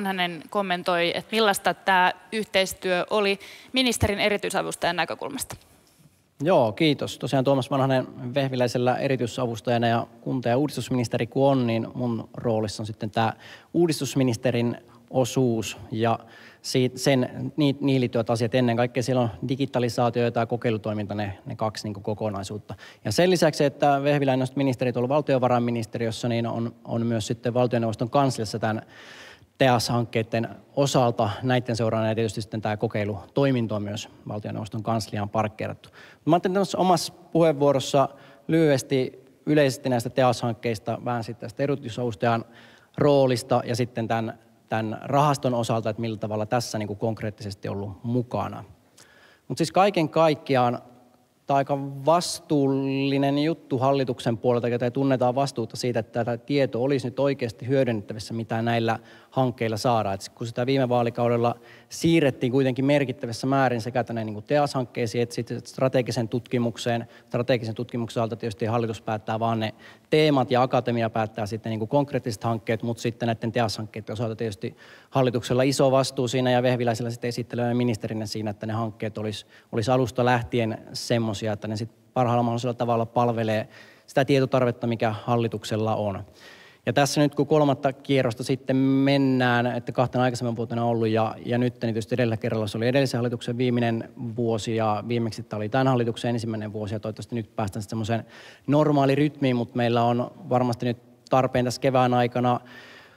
Hänen kommentoi, että millaista tämä yhteistyö oli ministerin erityisavustajan näkökulmasta. Joo, kiitos. Tosiaan Tuomas Vanhanen Vehviläisellä erityisavustajana ja kunta- ja uudistusministeri kun on, niin mun roolissa on sitten tämä uudistusministerin osuus ja niihin liittyvät asiat ennen kaikkea. Siellä on digitalisaatio ja tämä kokeilutoiminta, ne kaksi niin kuin kokonaisuutta. Ja sen lisäksi, että Vehviläinen on ministeri tuolla valtiovarainministeriössä, niin on myös sitten valtioneuvoston kansliassa tämän TEAS-hankkeiden osalta. Näiden seuraavana ja tietysti sitten tämä kokeilutoiminto on myös valtioneuvoston kansliaan parkkeerattu. Mä ajattelin tässä omassa puheenvuorossa lyhyesti yleisesti näistä TEAS-hankkeista, vähän sitten tästä erityisavustajan roolista ja sitten tämän rahaston osalta, että millä tavalla tässä niin kuin konkreettisesti ollut mukana. Mutta siis kaiken kaikkiaan tämä on aika vastuullinen juttu hallituksen puolelta, että tunnetaan vastuuta siitä, että tämä tieto olisi nyt oikeasti hyödynnettävissä, mitä näillä hankkeilla saadaan. Et kun sitä viime vaalikaudella siirrettiin kuitenkin merkittävässä määrin sekä tänne niin kuin TEAS-hankkeisiin että sitten strategisen tutkimuksen osalta tietysti hallitus päättää vaan ne teemat ja akatemia päättää sitten niin kuin konkreettiset hankkeet, mutta sitten näiden TEAS-hankkeiden osalta tietysti hallituksella iso vastuu siinä ja Vehviläisellä sitten esittelevän ministerinä siinä, että ne hankkeet olisi alusta lähtien semmoisia, että ne sitten parhaalla mahdollisella tavalla palvelee sitä tietotarvetta, mikä hallituksella on. Ja tässä nyt kun 3. kierrosta sitten mennään, että 2 aikaisemmin vuotena ollut ja nyt niin tietysti edellä kerralla se oli edellisen hallituksen viimeinen vuosi ja viimeksi tämä oli tämän hallituksen ensimmäinen vuosi ja toivottavasti nyt päästään semmoiseen normaalirytmiin, mutta meillä on varmasti nyt tarpeen tässä kevään aikana,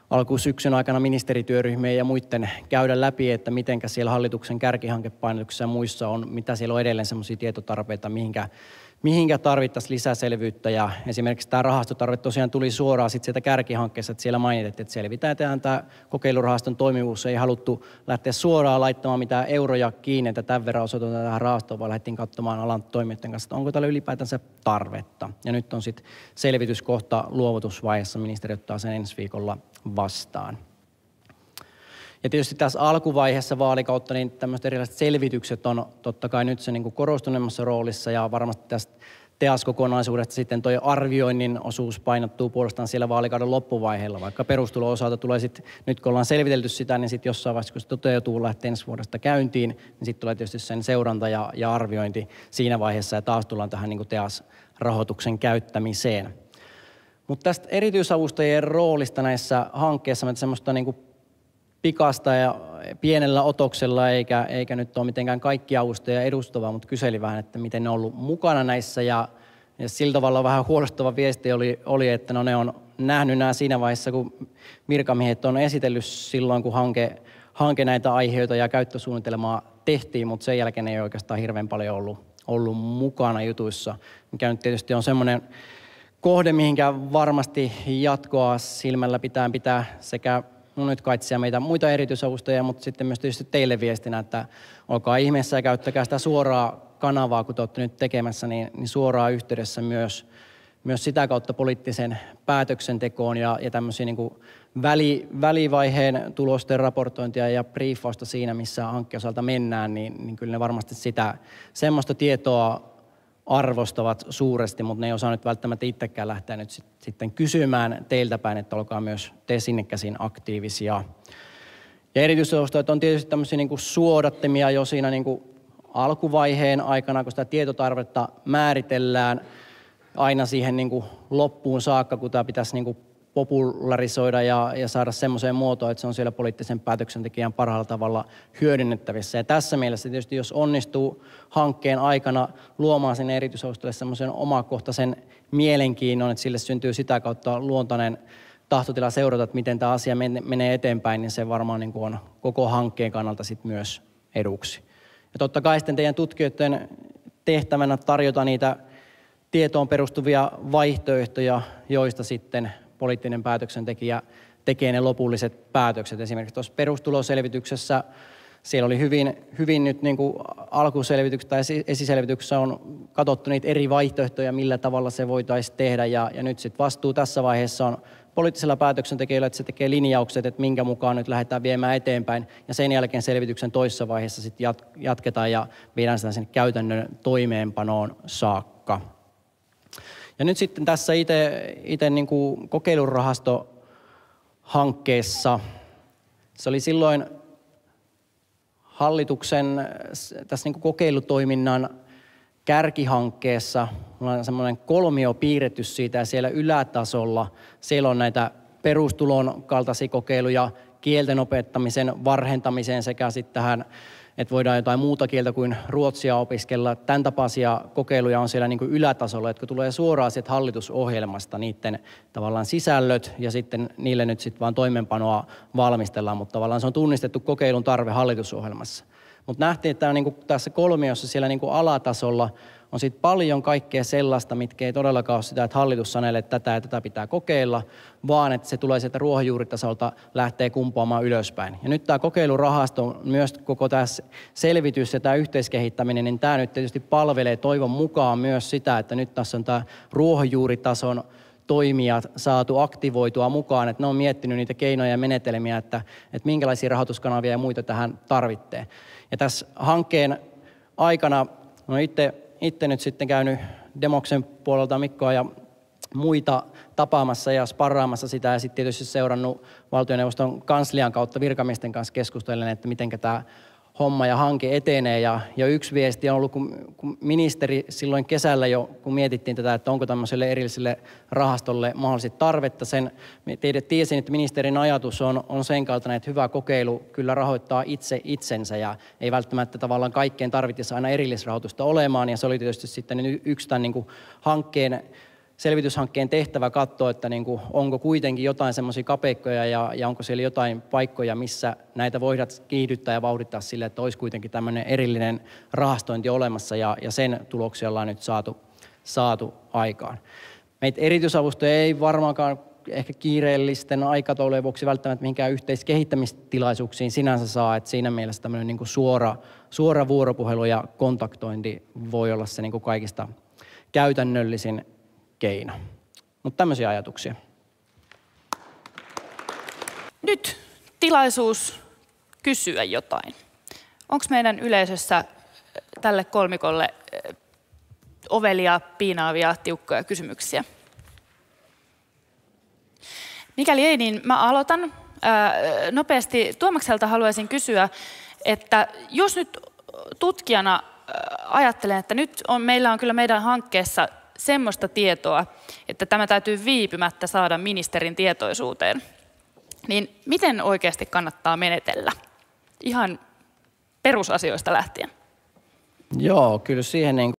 alkusyksyn aikana ministerityöryhmien ja muiden käydä läpi, että mitenkä siellä hallituksen kärkihankepainotuksissa ja muissa on, mitä siellä on edelleen semmoisia tietotarpeita, mihinkä tarvittaisiin lisäselvyyttä ja esimerkiksi tämä rahastotarve tosiaan tuli suoraan sitten sieltä kärkihankkeessa, että siellä mainitettiin, että selvitetään tämä kokeilurahaston toimivuus, ei haluttu lähteä suoraan laittamaan mitään euroja kiinni, että tämän verran osoitetaan tähän rahastoon, vaan lähdettiin katsomaan alan toimijoiden kanssa, että onko täällä ylipäätänsä tarvetta. Ja nyt on sitten selvitys kohta luovutusvaiheessa, ministeri ottaa sen ensi viikolla vastaan. Ja tietysti tässä alkuvaiheessa vaalikautta niin tämmöiset erilaiset selvitykset on totta kai nyt se niin kuin korostuneemmassa roolissa ja varmasti tästä TEAS-kokonaisuudesta sitten tuo arvioinnin osuus painottuu puolestaan siellä vaalikauden loppuvaiheella, vaikka perustulo-osalta tulee sitten, nyt kun ollaan selvitelty sitä, niin sitten jossain vaiheessa, kun se toteutuu, lähtee ensi vuodesta käyntiin, niin sitten tulee tietysti sen seuranta ja arviointi siinä vaiheessa ja taas tullaan tähän niin kuin TEAS-rahoituksen käyttämiseen. Mutta tästä erityisavustajien roolista näissä hankkeissa, että semmoista niin kuin pikasta ja pienellä otoksella, eikä nyt ole mitenkään kaikki avustajia edustavaa, mutta kyseli vähän, että miten ne on ollut mukana näissä. Ja sillä tavalla vähän huolestava viesti oli, että no ne on nähnyt nämä siinä vaiheessa, kun virkamiehet on esitellyt silloin, kun hanke näitä aiheita ja käyttösuunnitelmaa tehtiin, mutta sen jälkeen ei oikeastaan hirveän paljon ollut mukana jutuissa, mikä nyt tietysti on semmoinen kohde, mihinkä varmasti jatkoa silmällä pitää sekä nyt kaitsia meitä muita erityisavustajia, mutta sitten myös tietysti teille viestinä, että olkaa ihmeessä ja käyttäkää sitä suoraa kanavaa, kun te olette nyt tekemässä, niin suoraan yhteydessä myös sitä kautta poliittisen päätöksentekoon ja tämmöisiä niin kuin välivaiheen tulosten raportointia ja briefausta siinä, missä hankkeen osalta mennään, niin kyllä ne varmasti sitä semmoista tietoa arvostavat suuresti, mutta ne ei osaa nyt välttämättä itsekään lähteä nyt sitten kysymään teiltä päin, että olkaa myös te sinne käsin aktiivisia. Ja erityisavustajat on tietysti tämmöisiä niin kuin suodattimia jo siinä niin kuin alkuvaiheen aikana, kun sitä tietotarvetta määritellään aina siihen niin kuin loppuun saakka, kun tämä pitäisi niin kuin popularisoida ja saada semmoiseen muotoon, että se on siellä poliittisen päätöksentekijän parhaalla tavalla hyödynnettävissä. Ja tässä mielessä tietysti, jos onnistuu hankkeen aikana luomaan sinne erityisavustajalle semmoisen omakohtaisen mielenkiinnon, että sille syntyy sitä kautta luontainen tahtotila seurata, että miten tämä asia menee eteenpäin, niin se varmaan niin kuin on koko hankkeen kannalta sit myös eduksi. Ja totta kai sitten teidän tutkijoiden tehtävänä tarjota niitä tietoon perustuvia vaihtoehtoja, joista sitten poliittinen päätöksentekijä tekee ne lopulliset päätökset. Esimerkiksi tuossa perustuloselvityksessä siellä oli hyvin nyt niin kuin alkuselvityksessä tai esiselvityksessä on katsottu niitä eri vaihtoehtoja, millä tavalla se voitaisiin tehdä. Ja nyt sitten vastuu tässä vaiheessa on poliittisella päätöksentekijällä, että se tekee linjaukset, että minkä mukaan nyt lähdetään viemään eteenpäin. Ja sen jälkeen selvityksen toisessa vaiheessa sitten jatketaan ja viedään sitä sen käytännön toimeenpanoon saakka. Ja nyt sitten tässä itse niin kuin kokeilurahastohankkeessa Se oli silloin hallituksen tässä niin kuin kokeilutoiminnan kärkihankkeessa. Mulla on semmoinen kolmio piirretty siitä ja siellä ylätasolla siellä on näitä perustulon kaltaisia kokeiluja, kielten opettamisen varhentamiseen sekä sitten tähän, että voidaan jotain muuta kieltä kuin ruotsia opiskella. Tämän tapaisia kokeiluja on siellä niin kuin ylätasolla, jotka tulee suoraan sieltä hallitusohjelmasta, niiden tavallaan sisällöt ja sitten niille nyt sitten vaan toimenpanoa valmistellaan, mutta tavallaan se on tunnistettu kokeilun tarve hallitusohjelmassa. Mutta nähtiin, että niin kuin tässä kolmiossa siellä niin kuin alatasolla on sitten paljon kaikkea sellaista, mitkä ei todellakaan ole sitä, että hallitus sanelee, että tätä ja tätä pitää kokeilla, vaan että se tulee sieltä ruohonjuuritasolta lähtee kumpuamaan ylöspäin. Ja nyt tämä kokeilurahasto, myös koko tämä selvitys ja tämä yhteiskehittäminen, niin tämä nyt tietysti palvelee toivon mukaan myös sitä, että nyt tässä on tämä ruohonjuuritason toimijat saatu aktivoitua mukaan, että ne on miettinyt niitä keinoja ja menetelmiä, että minkälaisia rahoituskanavia ja muita tähän tarvitsee. Ja tässä hankkeen aikana no itse nyt sitten käynyt Demoksen puolelta Mikkoa ja muita tapaamassa ja sparraamassa sitä ja sitten tietysti seurannut valtioneuvoston kanslian kautta virkamiesten kanssa keskustellen, että miten tämä homma ja hanke etenee. Ja yksi viesti on ollut, kun ministeri silloin kesällä jo, kun mietittiin tätä, että onko tämmöiselle erilliselle rahastolle mahdollisesti tarvetta, tiesin, että ministerin ajatus on sen kaltainen, että hyvä kokeilu kyllä rahoittaa itse itsensä ja ei välttämättä tavallaan kaikkeen tarvitsisi aina erillisrahoitusta olemaan. Ja se oli tietysti sitten yksi tämän niin kuin selvityshankkeen tehtävä katsoa, että niin kuin, onko kuitenkin jotain semmoisia kapeikkoja ja onko siellä jotain paikkoja, missä näitä voidaan kiihdyttää ja vauhdittaa sille, että olisi kuitenkin tämmöinen erillinen rahastointi olemassa ja sen tuloksia ollaan nyt saatu aikaan. Meitä erityisavustajia ei varmaankaan ehkä kiireellisten aikataulujen vuoksi välttämättä mihinkään yhteiskehittämistilaisuuksiin sinänsä saa, että siinä mielessä tämmöinen niin kuin suora vuoropuhelu ja kontaktointi voi olla se niin kuin kaikista käytännöllisin keino. Mutta tämmöisiä ajatuksia. Nyt tilaisuus kysyä jotain. Onko meidän yleisössä tälle kolmikolle ovelia, piinaavia, tiukkoja kysymyksiä? Mikäli ei, niin mä aloitan. Nopeasti Tuomakselta haluaisin kysyä, että jos nyt tutkijana ajattelen, että nyt meillä on kyllä meidän hankkeessa semmoista tietoa, että tämä täytyy viipymättä saada ministerin tietoisuuteen, niin miten oikeasti kannattaa menetellä? Ihan perusasioista lähtien. Joo, kyllä siihen niin